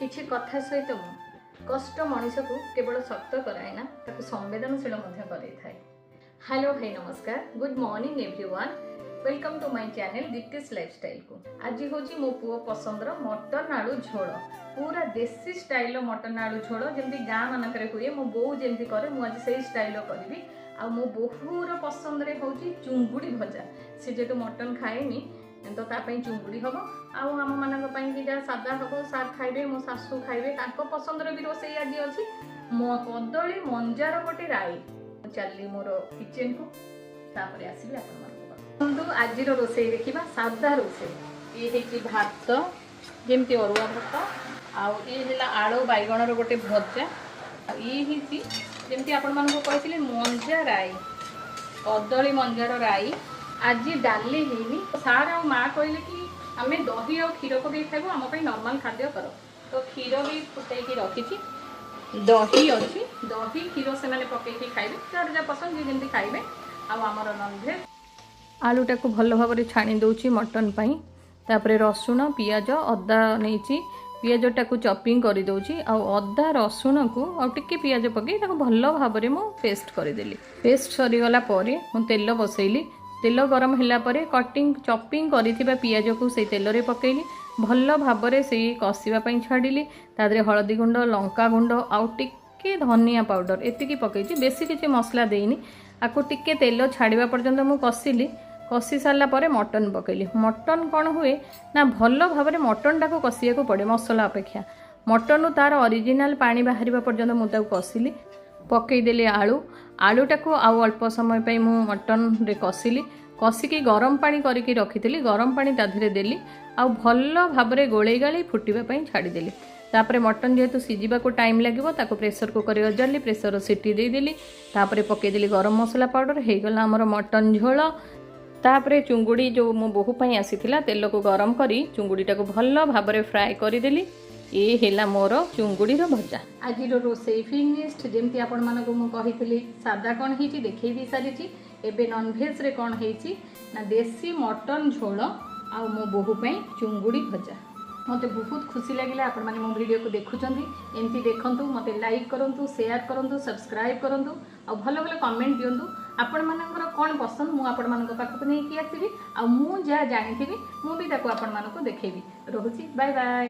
किछि कथा सहित कष्ट मनीष को केवल शक्त कराए ना ताको संवेदनशील कराई थाए। हेलो भाई नमस्कार, good morning everyone, welcome to my channel Deepti's lifestyle को। आज हूँ मो पुओ पसंदर मटन आलू झोल, पूरा देसी स्टाइल मटन आलू झोल जमी गाँ मानक हुए। मो बो जमी करे मुझे से स्टाइल करी। आ मो बोहूर पसंद रे हूँ चुंगुड़ी भजा। सी जेतु मटन खाएनी तो तापाई चुंगुड़ी हम आम मान जहाँ सादा हम सार खाइबे, मो शाशु खाइबे, पसंद भी रोसई आज अच्छी कदली मंजार गोटे राई। चली मोर किचन को तापर आसबि आपको आज रोसई देखा। सादा रोसई ये भात जमी अरुआ भात आए आलू बैगण गोटे भजा ये जमी आपण मानक कही मंजा राई कदली मंजार राई। आज डाली है सार आ माँ कहले कि आम दही और क्षीर पकई खाइबू, आम नॉर्मल खाद्य कर। तो क्षीर भी फुटैकी रखी, दही अच्छी, दही क्षीर से मैंने पकईकी खाइबे जार जहाँ पसंद जी जमी खाइबे। आमर नॉनभेज आलूटा को भल भाव में छाणी दूची मटन पाई। तापरे रसुण पियाज अदा नहीं पियाजटा को चॉपिंग कर दौची अदा रसुण को आगे पियाज पकई भल भाव में पेस्ट करदेली। पेस्ट सरीगला मु तेल बसैली, तेल गरम होला परे कटिंग चॉपिंग करिथिबा पियाज को से तेल रे पकेइली, भल भाव में से कषिबा पई छाड़िली। तादरे हळदी गुंड लंका गुंड आउ टिके धनिया पाउडर एतिकी पकईची, बेसी किछि मसला देइनी। आको टिके तेल छाड़िबा पर्यंत मु कषिली। कषि सारा पर मटन पकईली। मटन कौन हुए ना भल भाव में मटनटा को कषिया को पड़े मसला अपेक्षा। मटन तार ओरिजिनल पानी बाहर पर्यंत मुझे कषिली, पकईदेली आलू। आलूटा को आउ अल्प समय पे मु मटन रे कषिली, कषिकी गरम पानी करके रखी, गरम पानी ताधरे देली आउ भल भाव में गोले गाली फुटापी छाड़देली। तापर मटन जेहेतु सीझा को टाइम लगे ताको प्रेसर कुकर में अजाली, प्रेसर सीटी देदेली। तापर पकईदेली गरम मसला पाउडर, होगला आमर मटन झोल। तापर चुंगुड़ी जो मो बोहू पाई आसीथिला तेल को गरम करी चुंगुड़ीटा को भल भाव में फ्राए करदेली। ये है मोर चुंगुड़ी भजा। आज रोसई फिनिश्ड जमी आपण मानक मुझे सादा कौन हो देखे भी सारी। एबे नॉनभेज रे कौन होती ना देसी मटन झोल आ मो बोहू पाई चुंगुड़ी भजा। मते बहुत खुशी लगे आपण माने मो वीडियो को देखुचंदी। एमती देखंतु, मते लाइक करंतु, शेयर करंतु, सब्सक्राइब करंतु आ भल भल कमेंट दियंतु। आपण मानकर कौन पसंद मु आपण मानक पाखक नहीं कि आसीबी आ मु जा जानिथिबी मु भी ताको आपण मानक देखेबी। रहुची, बाय बाय।